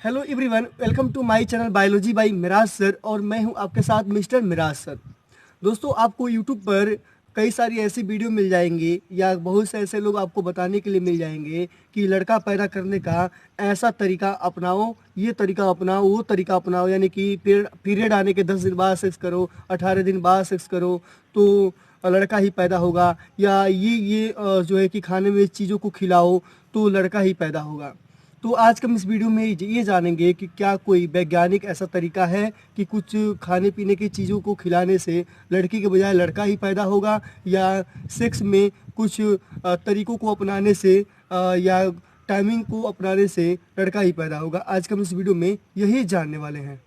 Hello everyone, welcome to my channel biology by Miraj sir और मैं हूं आपके साथ मिस्टर मिराज सर। दोस्तों, आपको यूट्यूब पर कई सारी ऐसी वीडियो मिल जाएंगी या बहुत से ऐसे लोग आपको बताने के लिए मिल जाएंगे कि लड़का पैदा करने का ऐसा तरीका अपनाओ, ये तरीका अपनाओ, वो तरीका अपनाओ, यानी कि पीरियड आने के 10 दिन बाद सेक्स करो, 18 दिन बाद सेक्स करो तो लड़का ही पैदा होगा, या ये जो है कि खाने में चीज़ों को खिलाओ तो लड़का ही पैदा होगा। तो आज हम इस वीडियो में ये जानेंगे कि क्या कोई वैज्ञानिक ऐसा तरीका है कि कुछ खाने पीने की चीज़ों को खिलाने से लड़की के बजाय लड़का ही पैदा होगा, या सेक्स में कुछ तरीकों को अपनाने से या टाइमिंग को अपनाने से लड़का ही पैदा होगा। आज हम इस वीडियो में यही जानने वाले हैं।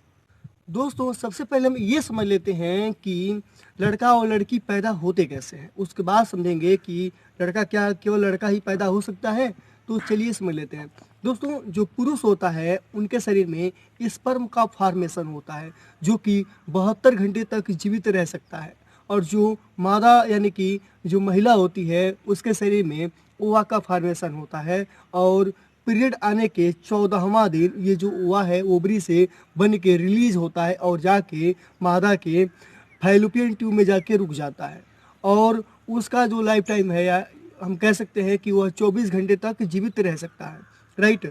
दोस्तों, सबसे पहले हम ये समझ लेते हैं कि लड़का और लड़की पैदा होते कैसे हैं। उसके बाद समझेंगे कि लड़का क्या केवल लड़का ही पैदा हो सकता है। तो चलिए समझ लेते हैं। दोस्तों, जो पुरुष होता है उनके शरीर में स्पर्म का फॉर्मेशन होता है जो कि 72 घंटे तक जीवित रह सकता है, और जो मादा यानी कि जो महिला होती है उसके शरीर में ओवा का फॉर्मेशन होता है, और पीरियड आने के 14वां दिन ये जो ओवा है ओवरी से बन के रिलीज होता है और जाके मादा के फैलोपियन ट्यूब में जाके रुक जाता है, और उसका जो लाइफ टाइम है या हम कह सकते हैं कि वह 24 घंटे तक जीवित रह सकता है। राइट।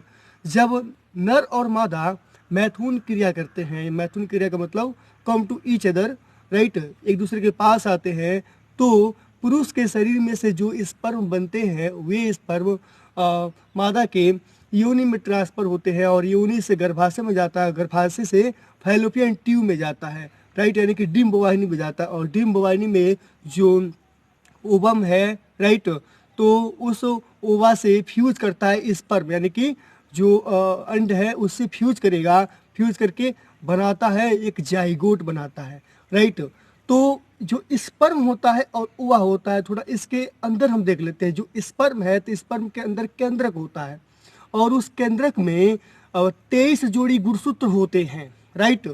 जब नर और मादा मैथुन क्रिया करते हैं, मैथुन क्रिया का मतलब come to each other, right, एक दूसरे के पास आते हैं, तो पुरुष के शरीर में से जो स्पर्म बनते हैं वे स्पर्म मादा के योनि में ट्रांसफर होते हैं, और योनि से गर्भाशय में जाता है, गर्भाशय से फैलोपियन ट्यूब में जाता है, राइट, यानी कि डिम्ब वाहिनी में जाता है, और डिम्ब वाहिनी में जो ओवम है, राइट, तो उस ओवा से फ्यूज करता है स्पर्म, यानी कि जो अंड है उससे फ्यूज करेगा, फ्यूज करके बनाता है एक जाइगोट बनाता है, राइट। तो जो स्पर्म होता है और ओवा होता है, थोड़ा इसके अंदर हम देख लेते हैं। जो स्पर्म है तो स्पर्म के अंदर केंद्रक होता है, और उस केंद्रक में 23 जोड़ी गुणसूत्र होते हैं, राइट।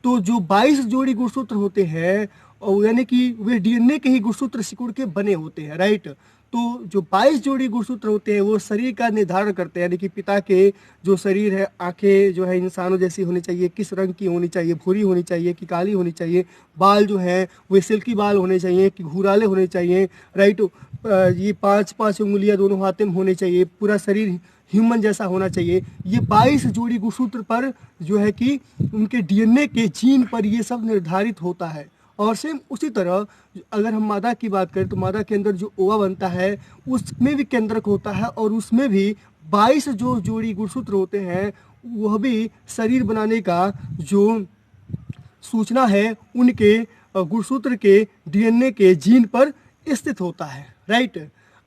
तो जो 22 जोड़ी गुणसूत्र होते हैं और यानी कि वे डीएनए के ही गुणसूत्र सिकुड़ के बने होते हैं, राइट। तो जो 22 जोड़ी गुणसूत्र होते हैं वो शरीर का निर्धारण करते हैं, यानी कि पिता के जो शरीर है, आंखें जो है इंसानों जैसी होनी चाहिए, किस रंग की होनी चाहिए, भूरी होनी चाहिए कि काली होनी चाहिए, बाल जो है वे सिल्की बाल होने चाहिए कि घुराले होने चाहिए, राइट। ये 5-5 उंगलियां दोनों हाथ में होने चाहिए, पूरा शरीर ह्यूमन जैसा होना चाहिए। ये 22 जोड़ी गुणसूत्र पर जो है कि उनके डीएनए के जीन पर ये सब निर्धारित होता है। और सेम उसी तरह अगर हम मादा की बात करें तो मादा के अंदर जो ओवा बनता है उसमें भी केंद्रक होता है, और उसमें भी 22 जो जोड़ी गुणसूत्र होते हैं वह भी शरीर बनाने का जो सूचना है उनके गुणसूत्र के डीएनए के जीन पर स्थित होता है, राइट।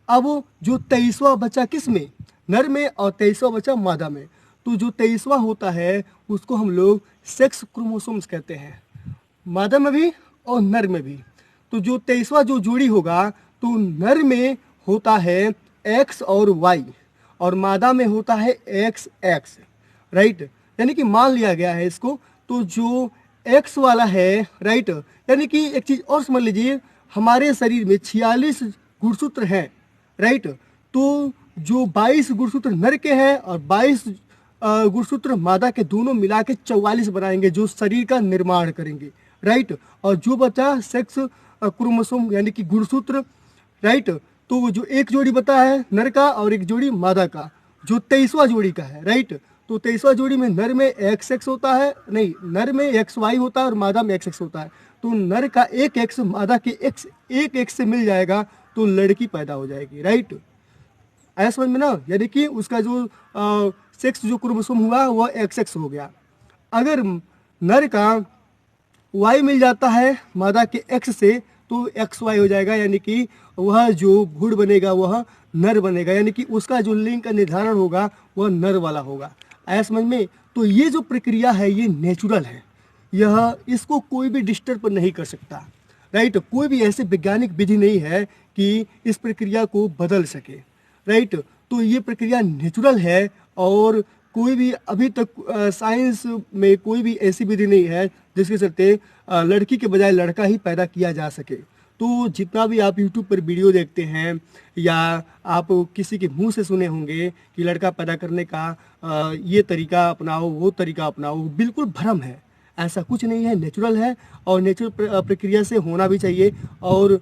अब जो 23वां बच्चा किस में, नर में, और 23वां बच्चा मादा में। तो जो 23वां होता है उसको हम लोग सेक्स क्रोमोसोम्स कहते हैं, मादा में भी और नर में भी। तो जो 23वां जो जोड़ी होगा तो नर में होता है एक्स और वाई, और मादा में होता है एक्स एक्स, राइट। यानी कि मान लिया गया है इसको, तो जो एक्स वाला है, राइट, यानी कि एक चीज और समझ लीजिए, हमारे शरीर में 46 गुणसूत्र हैं, राइट। तो जो 22 गुणसूत्र नर के हैं और 22 गुणसूत्र मादा के, दोनों मिला के 44 बनाएंगे जो शरीर का निर्माण करेंगे, राइट। और जो बचा सेक्स क्रोमोसोम यानी कि गुणसूत्र, राइट, तो वो जो एक जोड़ी बता है नर का और एक जोड़ी मादा का, जो 23वां जोड़ी का है, राइट। तो 23वां जोड़ी में नर में एक्स एक्स होता है, नहीं, नर में एक्स वाई होता है और मादा में एक्स एक्स होता है। तो नर का एक एक्स मादा के एक्स एक एक्स से मिल जाएगा तो लड़की पैदा हो जाएगी, राइट। ऐसा समझ में ना, यानी कि उसका जो सेक्स जो क्रोमोसोम हुआ वह एक्स एक्स हो गया। अगर नर का वाई मिल जाता है मादा के एक्स से तो एक्स वाई हो जाएगा, यानी कि वह जो भ्रूण बनेगा वह नर बनेगा, यानी कि उसका जो लिंग का निर्धारण होगा वह नर वाला होगा। ऐसा समझ में। तो ये जो प्रक्रिया है ये नेचुरल है, यह इसको कोई भी डिस्टर्ब नहीं कर सकता, राइट। कोई भी ऐसे वैज्ञानिक विधि नहीं है कि इस प्रक्रिया को बदल सके, राइट। तो ये प्रक्रिया नेचुरल है, और कोई भी अभी तक साइंस में कोई भी ऐसी विधि नहीं है जिसके चलते लड़की के बजाय लड़का ही पैदा किया जा सके। तो जितना भी आप यूट्यूब पर वीडियो देखते हैं या आप किसी के मुंह से सुने होंगे कि लड़का पैदा करने का ये तरीका अपनाओ, वो तरीका अपनाओ, बिल्कुल भ्रम है। ऐसा कुछ नहीं है, नेचुरल है और नेचुरल प्रक्रिया से होना भी चाहिए। और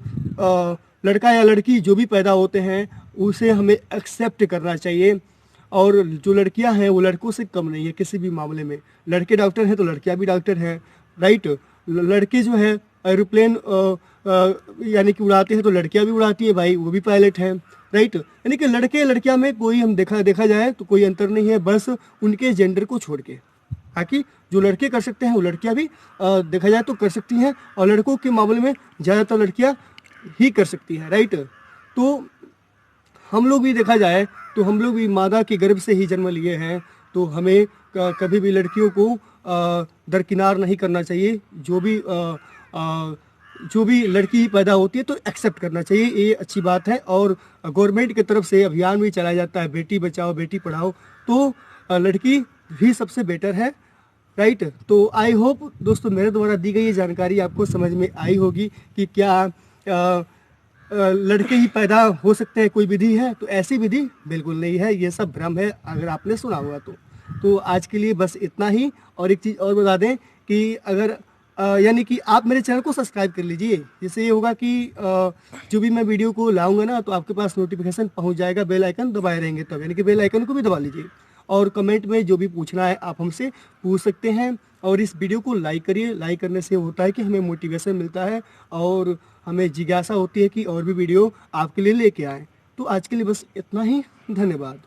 लड़का या लड़की जो भी पैदा होते हैं उसे हमें एक्सेप्ट करना चाहिए। और जो लड़कियां हैं वो लड़कों से कम नहीं है किसी भी मामले में। लड़के डॉक्टर हैं तो लड़कियां भी डॉक्टर हैं, राइट। लड़के जो है एरोप्लेन यानी कि उड़ाते हैं तो लड़कियां भी उड़ाती है भाई, वो भी पायलट हैं, राइट। यानी कि लड़के लड़कियां में कोई हम देखा जाए तो कोई अंतर नहीं है, बस उनके जेंडर को छोड़ के। बाकी जो लड़के कर सकते हैं वो लड़कियां भी देखा जाए तो कर सकती हैं, और लड़कों के मामले में ज़्यादातर लड़कियां ही कर सकती हैं, राइट। तो हम लोग भी देखा जाए तो हम लोग भी मादा के गर्भ से ही जन्म लिए हैं, तो हमें कभी भी लड़कियों को दरकिनार नहीं करना चाहिए। जो भी लड़की पैदा होती है तो एक्सेप्ट करना चाहिए, ये अच्छी बात है। और गवर्नमेंट की तरफ से अभियान भी चलाया जाता है, बेटी बचाओ बेटी पढ़ाओ, तो लड़की भी सबसे बेटर है, राइट। तो आई होप दोस्तों मेरे द्वारा दी गई ये जानकारी आपको समझ में आई होगी कि क्या लड़के ही पैदा हो सकते हैं, कोई विधि है तो ऐसी विधि बिल्कुल नहीं है, ये सब भ्रम है अगर आपने सुना हुआ तो आज के लिए बस इतना ही। और एक चीज़ और बता दें कि अगर यानी कि आप मेरे चैनल को सब्सक्राइब कर लीजिए, जिससे ये होगा कि जो भी मैं वीडियो को लाऊंगा ना तो आपके पास नोटिफिकेशन पहुंच जाएगा, बेल आइकन दबाए रहेंगे तब, यानी कि बेल आइकन को भी दबा लीजिए। और कमेंट में जो भी पूछना है आप हमसे पूछ सकते हैं। और इस वीडियो को लाइक करिए, लाइक करने से होता है कि हमें मोटिवेशन मिलता है और हमें जिज्ञासा होती है कि और भी वीडियो आपके लिए लेके आएँ। तो आज के लिए बस इतना ही, धन्यवाद।